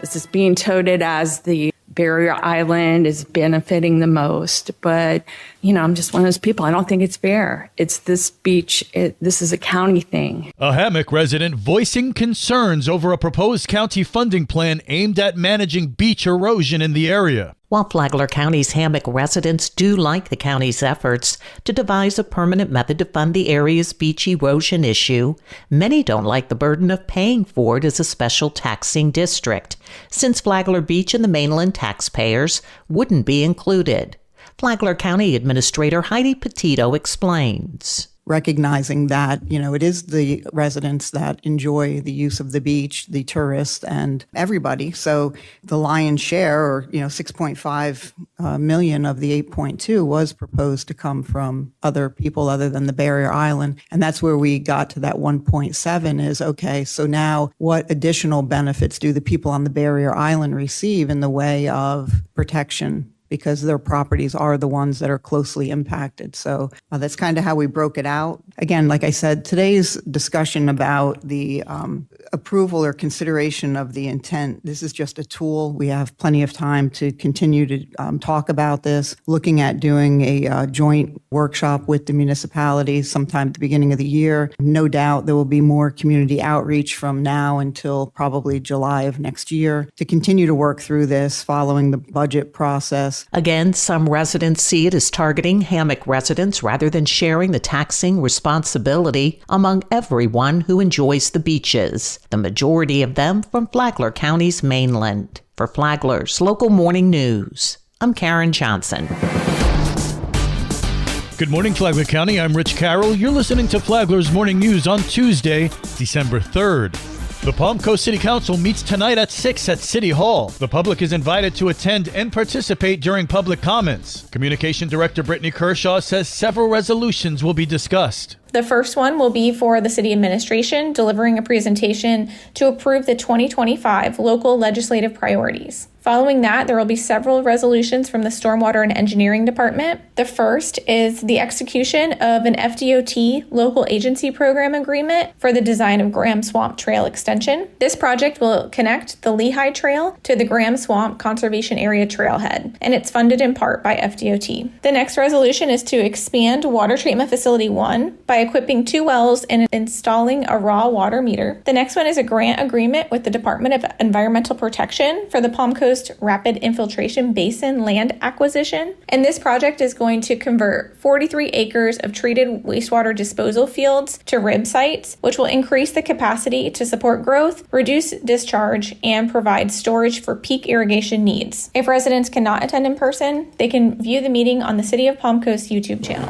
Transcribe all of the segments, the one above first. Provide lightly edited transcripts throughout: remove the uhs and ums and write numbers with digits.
This is being touted as the barrier island is benefiting the most. But, I'm just one of those people. I don't think it's fair. It's this beach. This is a county thing. A Hammock resident voicing concerns over a proposed county funding plan aimed at managing beach erosion in the area. While Flagler County's Hammock residents do like the county's efforts to devise a permanent method to fund the area's beach erosion issue, many don't like the burden of paying for it as a special taxing district, since Flagler Beach and the mainland taxpayers wouldn't be included. Flagler County Administrator Heidi Petito explains. Recognizing that, it is the residents that enjoy the use of the beach, the tourists, and everybody. So the lion's share, or, 6.5 million of the 8.2 was proposed to come from other people other than the barrier island. And that's where we got to that 1.7 is, okay, so now what additional benefits do the people on the barrier island receive in the way of protection? Because their properties are the ones that are closely impacted. So that's kind of how we broke it out. Again, like I said, today's discussion about the approval or consideration of the intent, this is just a tool. We have plenty of time to continue to talk about this, looking at doing a joint workshop with the municipalities sometime at the beginning of the year. No doubt there will be more community outreach from now until probably July of next year to continue to work through this following the budget process. Again, some residents see it as targeting Hammock residents rather than sharing the taxing responsibility among everyone who enjoys the beaches, the majority of them from Flagler County's mainland. For Flagler's Local Morning News, I'm Karen Johnson. Good morning, Flagler County. I'm Rich Carroll. You're listening to Flagler's Morning News on Tuesday, December 3rd. The Palm Coast City Council meets tonight at 6 at City Hall. The public is invited to attend and participate during public comments. Communication Director Brittany Kershaw says several resolutions will be discussed. The first one will be for the city administration delivering a presentation to approve the 2025 local legislative priorities. Following that, there will be several resolutions from the Stormwater and Engineering Department. The first is the execution of an FDOT local agency program agreement for the design of Graham Swamp Trail extension. This project will connect the Lehigh Trail to the Graham Swamp Conservation Area trailhead, and it's funded in part by FDOT. The next resolution is to expand Water Treatment Facility 1 by equipping 2 wells and installing a raw water meter. The next one is a grant agreement with the Department of Environmental Protection for the Palm Coast Rapid Infiltration Basin land acquisition. And this project is going to convert 43 acres of treated wastewater disposal fields to RIB sites, which will increase the capacity to support growth, reduce discharge, and provide storage for peak irrigation needs. If residents cannot attend in person, they can view the meeting on the City of Palm Coast YouTube channel.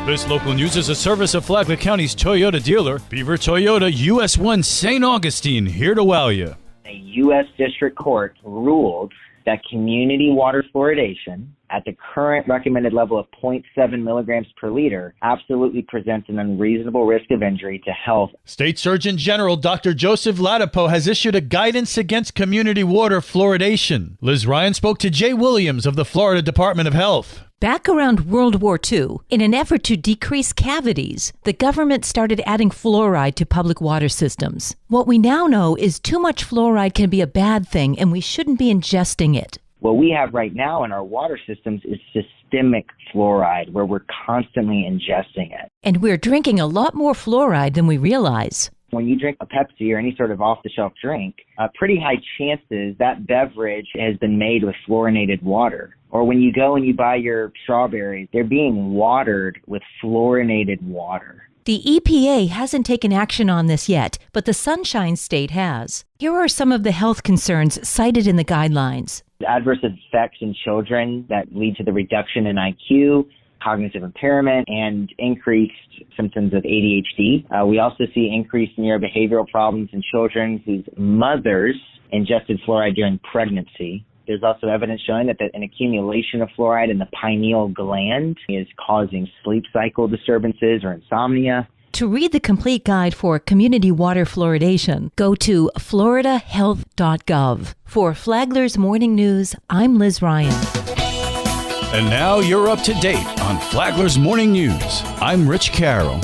This local news is a service of Flagler County's Toyota dealer, Beaver Toyota US 1 St. Augustine, here to wow you. A U.S. District Court ruled that community water fluoridation at the current recommended level of 0.7 milligrams per liter absolutely presents an unreasonable risk of injury to health. State Surgeon General Dr. Joseph Ladapo has issued a guidance against community water fluoridation. Liz Ryan spoke to Jay Williams of the Florida Department of Health. Back around World War II, in an effort to decrease cavities, the government started adding fluoride to public water systems. What we now know is too much fluoride can be a bad thing, and we shouldn't be ingesting it. What we have right now in our water systems is systemic fluoride, where we're constantly ingesting it. And we're drinking a lot more fluoride than we realize. When you drink a Pepsi or any sort of off-the-shelf drink, pretty high chances that beverage has been made with fluorinated water. Or when you go and you buy your strawberries, they're being watered with fluorinated water. The EPA hasn't taken action on this yet, but the Sunshine State has. Here are some of the health concerns cited in the guidelines. Adverse effects in children that lead to the reduction in IQ, cognitive impairment, and increased symptoms of ADHD. We also see increased neurobehavioral problems in children whose mothers ingested fluoride during pregnancy. There's also evidence showing that an accumulation of fluoride in the pineal gland is causing sleep cycle disturbances or insomnia. To read the complete guide for community water fluoridation, go to floridahealth.gov. For Flagler's Morning News, I'm Liz Ryan. And now you're up to date on Flagler's Morning News. I'm Rich Carroll.